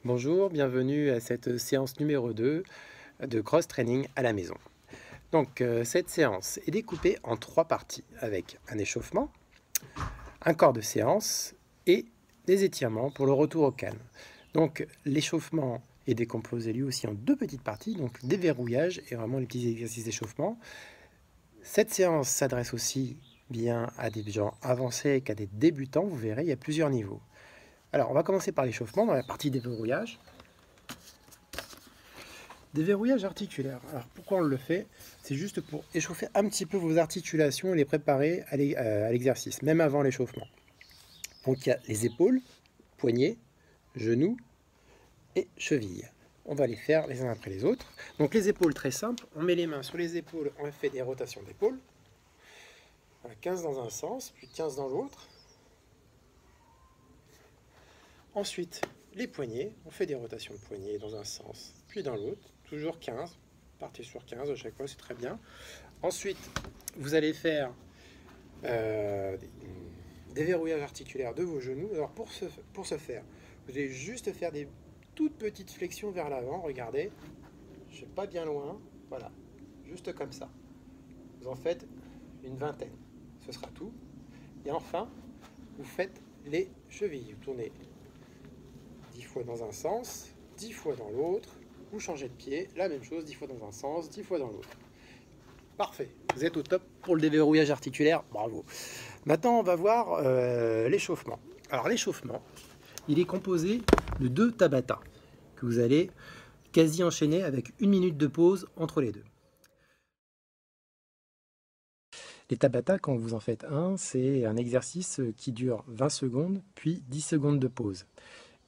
Bonjour, bienvenue à cette séance numéro 2 de cross-training à la maison. Donc cette séance est découpée en 3 parties avec un échauffement, un corps de séance et des étirements pour le retour au calme. Donc l'échauffement est décomposé lui aussi en 2 petites parties, donc déverrouillage et vraiment les petits exercices d'échauffement. Cette séance s'adresse aussi bien à des gens avancés qu'à des débutants, vous verrez, il y a plusieurs niveaux. Alors on va commencer par l'échauffement dans la partie déverrouillage. Déverrouillage articulaire. Alors pourquoi on le fait? C'est juste pour échauffer un petit peu vos articulations et les préparer à l'exercice, même avant l'échauffement. Donc il y a les épaules, poignets, genoux et chevilles. On va les faire les uns après les autres. Donc les épaules, très simple, on met les mains sur les épaules, on fait des rotations d'épaules. 15 dans un sens, puis 15 dans l'autre. Ensuite, les poignets, on fait des rotations de poignets dans un sens, puis dans l'autre, toujours 15. Partez sur 15 à chaque fois, c'est très bien. Ensuite, vous allez faire des verrouillages articulaires de vos genoux. Alors pour ce faire, vous allez juste faire des toutes petites flexions vers l'avant. Regardez, je ne suis pas bien loin. Voilà, juste comme ça. Vous en faites une vingtaine. Ce sera tout. Et enfin, vous faites les chevilles. Vous tournez 10 fois dans un sens, 10 fois dans l'autre. Vous changez de pied, la même chose, 10 fois dans un sens, 10 fois dans l'autre. Parfait, vous êtes au top pour le déverrouillage articulaire, bravo. Maintenant, on va voir l'échauffement. Alors l'échauffement, il est composé de 2 Tabata que vous allez quasi enchaîner avec 1 minute de pause entre les deux. Les Tabata, quand vous en faites un, c'est un exercice qui dure 20 secondes, puis 10 secondes de pause.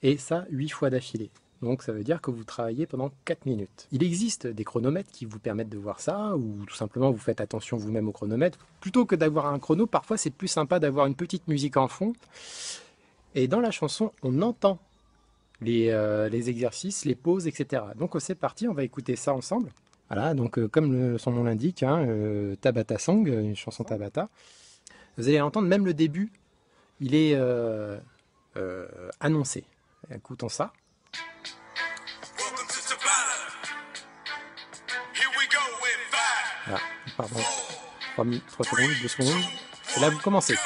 Et ça, 8 fois d'affilée. Donc ça veut dire que vous travaillez pendant 4 minutes. Il existe des chronomètres qui vous permettent de voir ça, ou tout simplement vous faites attention vous-même au chronomètre. Plutôt que d'avoir un chrono, parfois c'est plus sympa d'avoir une petite musique en fond. Et dans la chanson, on entend les exercices, les pauses, etc. Donc c'est parti, on va écouter ça ensemble. Voilà, donc comme son nom l'indique, Tabata Song, une chanson Tabata. Vous allez entendre même le début, il est annoncé. Écoutons ça. Voilà, pardon, 3 secondes, 2 secondes, et là vous commencez.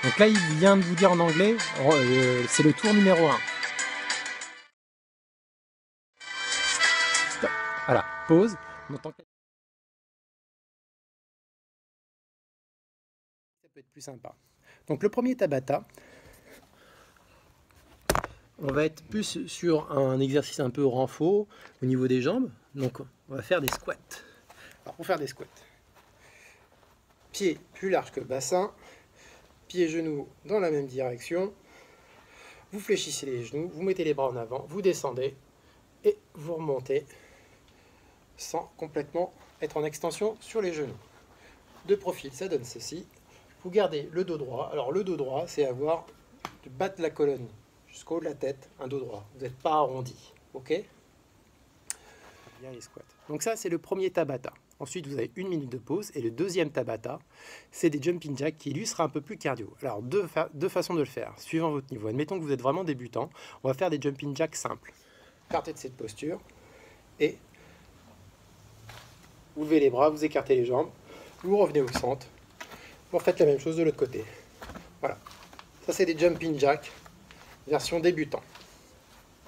Donc là il vient de vous dire en anglais, c'est le tour numéro 1. Stop. Voilà, pause. Ça peut être plus sympa. Donc le premier Tabata, on va être plus sur un exercice un peu renfort au niveau des jambes. Donc on va faire des squats. Alors pour faire des squats, pied plus large que le bassin, pieds et genoux dans la même direction. Vous fléchissez les genoux, vous mettez les bras en avant, vous descendez et vous remontez sans complètement être en extension sur les genoux. De profil, ça donne ceci. Vous gardez le dos droit. Alors le dos droit, c'est avoir de battre la colonne jusqu'au haut de la tête, un dos droit. Vous n'êtes pas arrondi, ok? Bien les squats. Donc ça, c'est le premier Tabata. Ensuite, vous avez 1 minute de pause. Et le deuxième Tabata, c'est des jumping jacks qui, lui, sera un peu plus cardio. Alors, deux façons de le faire, suivant votre niveau. Admettons que vous êtes vraiment débutant. On va faire des jumping jacks simples. Partez de cette posture et vous levez les bras, vous écartez les jambes, vous revenez au centre. Vous refaites la même chose de l'autre côté. Voilà. Ça, c'est des jumping jacks version débutant.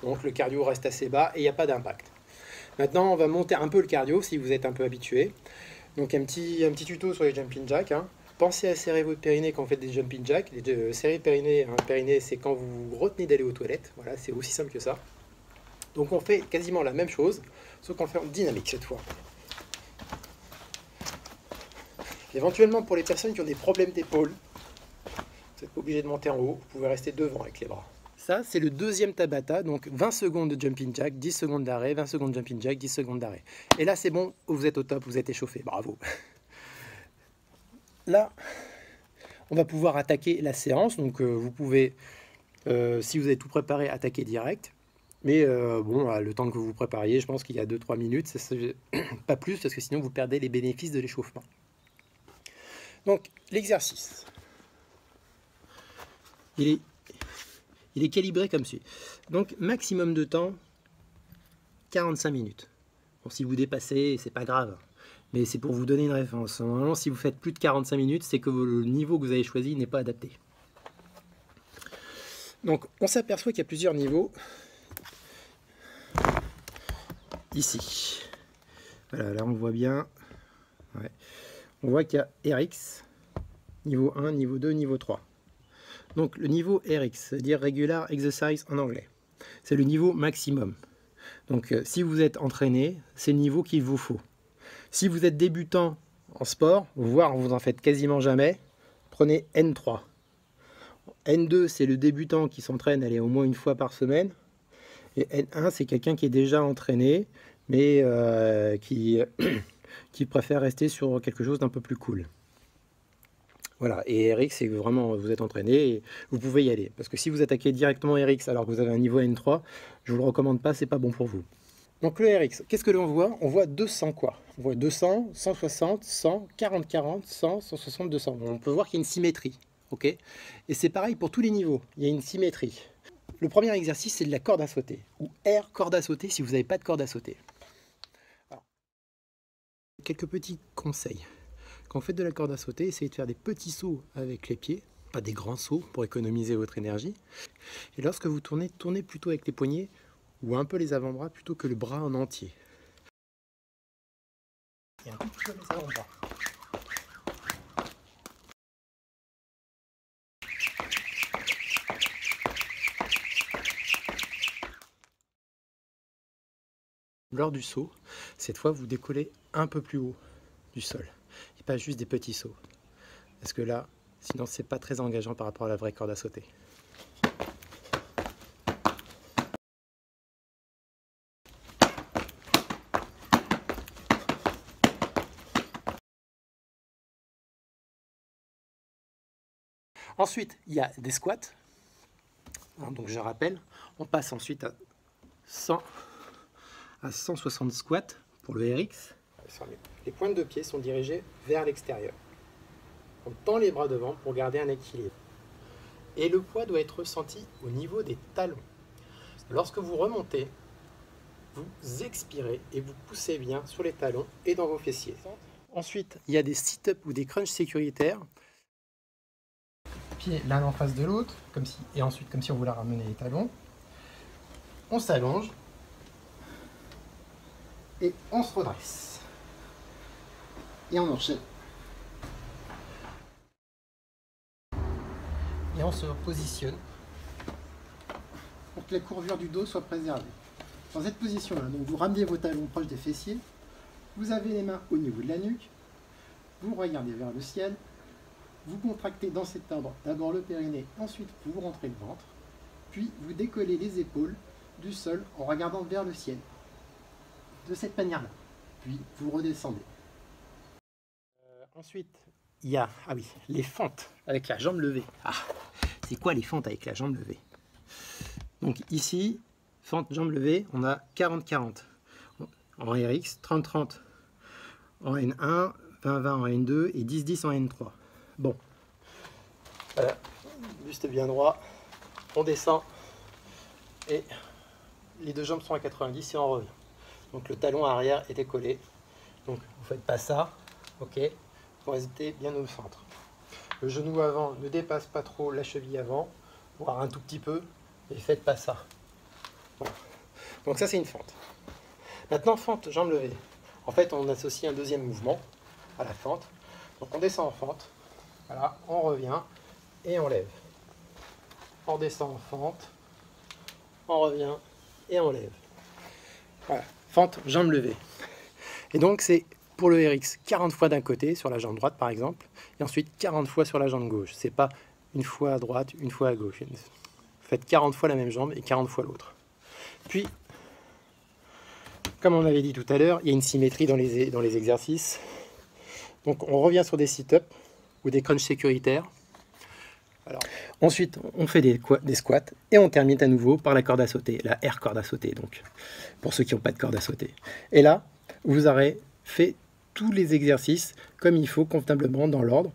Donc, le cardio reste assez bas et il n'y a pas d'impact. Maintenant, on va monter un peu le cardio si vous êtes un peu habitué. Donc un petit tuto sur les jumping jacks. Pensez à serrer votre périnée quand vous faites des jumping jacks. Serrer le périnée, c'est quand vous retenez d'aller aux toilettes. Voilà, c'est aussi simple que ça. Donc on fait quasiment la même chose, sauf qu'on le fait en dynamique cette fois. Éventuellement, pour les personnes qui ont des problèmes d'épaule, vous n'êtes pas obligé de monter en haut, vous pouvez rester devant avec les bras. Ça, c'est le deuxième Tabata, donc 20 secondes de jumping jack, 10 secondes d'arrêt, 20 secondes de jumping jack, 10 secondes d'arrêt. Et là, c'est bon, vous êtes au top, vous êtes échauffé, bravo. Là, on va pouvoir attaquer la séance, donc vous pouvez, si vous avez tout préparé, attaquer direct. Mais bon, le temps que vous vous prépariez, je pense qu'il y a 2-3 minutes, pas plus, parce que sinon vous perdez les bénéfices de l'échauffement. Donc, l'exercice. il est calibré comme suit. Donc maximum de temps, 45 minutes. Bon, si vous dépassez, c'est pas grave. Mais c'est pour vous donner une référence. Normalement, si vous faites plus de 45 minutes, c'est que le niveau que vous avez choisi n'est pas adapté. Donc on s'aperçoit qu'il y a plusieurs niveaux. Ici. Voilà, là on voit bien. Ouais. On voit qu'il y a RX, niveau 1, niveau 2, niveau 3. Donc le niveau RX, c'est-à-dire Regular Exercise en anglais, c'est le niveau maximum. Donc si vous êtes entraîné, c'est le niveau qu'il vous faut. Si vous êtes débutant en sport, voire vous en faites quasiment jamais, prenez N3. N2, c'est le débutant qui s'entraîne au moins une fois par semaine. Et N1, c'est quelqu'un qui est déjà entraîné, mais qui préfère rester sur quelque chose d'un peu plus cool. Voilà, et RX, c'est vraiment, vous êtes entraîné et vous pouvez y aller. Parce que si vous attaquez directement RX alors que vous avez un niveau N3, je ne vous le recommande pas, c'est pas bon pour vous. Donc le RX, qu'est-ce que l'on voit? On voit 200 quoi? On voit 200, 160, 100, 40, 40, 100, 160, 200. On peut voir qu'il y a une symétrie. Ok, et c'est pareil pour tous les niveaux, il y a une symétrie. Le premier exercice, c'est de la corde à sauter, ou air corde à sauter si vous n'avez pas de corde à sauter. Alors, quelques petits conseils. Quand vous faites de la corde à sauter, essayez de faire des petits sauts avec les pieds, pas des grands sauts pour économiser votre énergie. Et lorsque vous tournez, tournez plutôt avec les poignets ou un peu les avant-bras plutôt que le bras en entier. Et un tout petit peu les avant-bras. Lors du saut, cette fois vous décollez un peu plus haut du sol et pas juste des petits sauts, parce que là sinon c'est pas très engageant par rapport à la vraie corde à sauter. Ensuite il y a des squats, donc je rappelle, on passe ensuite à 100 à 160 squats pour le RX. Les pointes de pied sont dirigées vers l'extérieur. On tend les bras devant pour garder un équilibre. Et le poids doit être ressenti au niveau des talons. Lorsque vous remontez, vous expirez et vous poussez bien sur les talons et dans vos fessiers. Ensuite, il y a des sit-ups ou des crunchs sécuritaires. Pieds l'un en face de l'autre, et ensuite comme si on voulait ramener les talons. On s'allonge. Et on se redresse. Et on enchaîne. Et on se positionne pour que la courbure du dos soit préservée. Dans cette position-là, donc vous ramenez vos talons proches des fessiers, vous avez les mains au niveau de la nuque, vous regardez vers le ciel, vous contractez dans cet ordre d'abord le périnée, ensuite vous rentrez le ventre, puis vous décollez les épaules du sol en regardant vers le ciel. De cette manière-là. Puis vous redescendez. Ensuite, il y a les fentes avec la jambe levée. Ah, c'est quoi les fentes avec la jambe levée? Donc ici, fente jambe levée, on a 40-40 en RX, 30-30 en N1, 20-20 en N2 et 10-10 en N3. Bon, voilà, buste bien droit, on descend et les deux jambes sont à 90 et on revient. Donc le talon arrière est décollé. Donc vous ne faites pas ça, ok, pour rester bien au centre. Le genou avant ne dépasse pas trop la cheville avant, voire un tout petit peu, et faites pas ça. Voilà. Donc ça c'est une fente. Maintenant fente, jambe levée. En fait on associe un deuxième mouvement à la fente. Donc on descend en fente, voilà, on revient et on lève. On descend en fente, on revient et on lève. Voilà. Fente, jambe levée. Et donc c'est pour le RX 40 fois d'un côté sur la jambe droite par exemple, et ensuite 40 fois sur la jambe gauche. C'est pas une fois à droite, une fois à gauche. Vous faites 40 fois la même jambe et 40 fois l'autre. Puis, comme on avait dit tout à l'heure, il y a une symétrie dans les exercices. Donc on revient sur des sit-ups ou des crunchs sécuritaires. Alors, ensuite, on fait des squats et on termine à nouveau par la corde à sauter, la air corde à sauter, donc, pour ceux qui n'ont pas de corde à sauter. Et là, vous aurez fait tous les exercices comme il faut, convenablement dans l'ordre.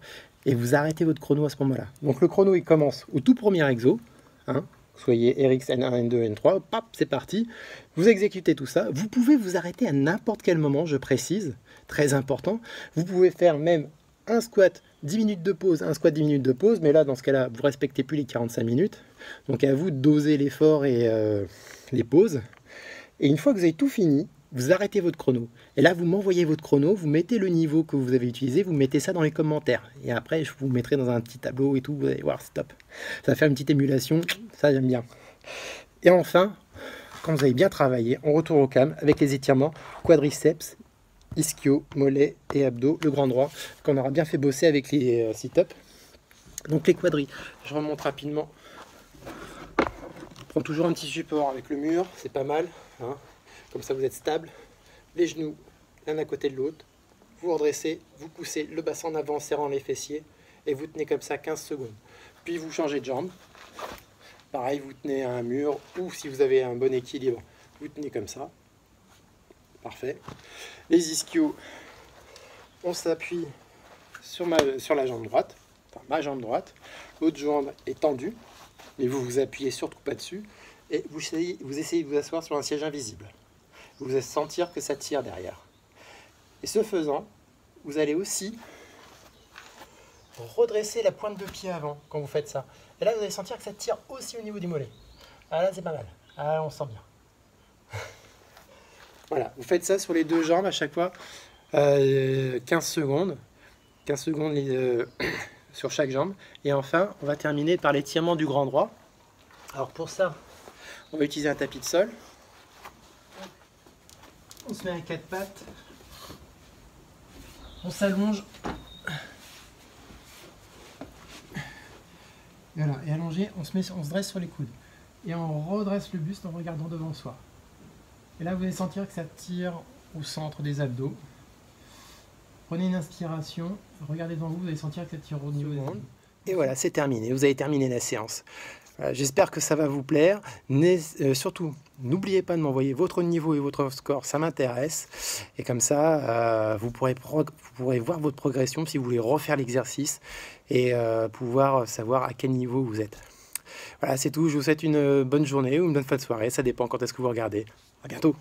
et vous arrêtez votre chrono à ce moment-là. Donc le chrono, il commence au tout premier exo, hein, soyez RX N1, N2, N3, pap, c'est parti. Vous exécutez tout ça. Vous pouvez vous arrêter à n'importe quel moment, je précise, très important. Vous pouvez faire même un squat 10 minutes de pause, un squat 10 minutes de pause, mais là, dans ce cas-là, vous ne respectez plus les 45 minutes. Donc à vous de doser l'effort et les pauses. Et une fois que vous avez tout fini, vous arrêtez votre chrono. Et là, vous m'envoyez votre chrono, vous mettez le niveau que vous avez utilisé, vous mettez ça dans les commentaires. Et après, je vous mettrai dans un petit tableau et tout, vous allez voir, c'est top. Ça va faire une petite émulation, ça j'aime bien. Et enfin, quand vous avez bien travaillé, on retourne au calme avec les étirements quadriceps, ischio, mollet et abdos, le grand droit, qu'on aura bien fait bosser avec les sit-ups. Donc les quadris, je remonte rapidement. Prends toujours un petit support avec le mur, c'est pas mal, hein. Comme ça vous êtes stable. Les genoux l'un à côté de l'autre. Vous redressez, vous poussez le bassin en avant en serrant les fessiers et vous tenez comme ça 15 secondes. Puis vous changez de jambe. Pareil, vous tenez à un mur ou si vous avez un bon équilibre, vous tenez comme ça. Parfait. Les ischios, on s'appuie sur la jambe droite, enfin ma jambe droite. L'autre jambe est tendue, mais vous vous appuyez surtout pas dessus et vous essayez de vous asseoir sur un siège invisible. Vous allez sentir que ça tire derrière. Et ce faisant, vous allez aussi redresser la pointe de pied avant quand vous faites ça. Et là, vous allez sentir que ça tire aussi au niveau du mollet. Ah là, c'est pas mal. Ah là, on sent bien. Voilà, vous faites ça sur les deux jambes à chaque fois. 15 secondes. 15 secondes sur chaque jambe. Et enfin, on va terminer par l'étirement du grand droit. Alors pour ça, on va utiliser un tapis de sol. On se met à quatre pattes. On s'allonge. Voilà, et allongé, on se dresse sur les coudes. Et on redresse le buste en regardant devant soi. Et là, vous allez sentir que ça tire au centre des abdos. Prenez une inspiration, regardez devant vous, vous allez sentir que ça tire au niveau des abdos. Et voilà, c'est terminé. Vous avez terminé la séance. J'espère que ça va vous plaire. Surtout, n'oubliez pas de m'envoyer votre niveau et votre score, ça m'intéresse. Et comme ça, vous pourrez voir votre progression si vous voulez refaire l'exercice et pouvoir savoir à quel niveau vous êtes. Voilà, c'est tout. Je vous souhaite une bonne journée ou une bonne fin de soirée. Ça dépend quand est-ce que vous regardez. À bientôt.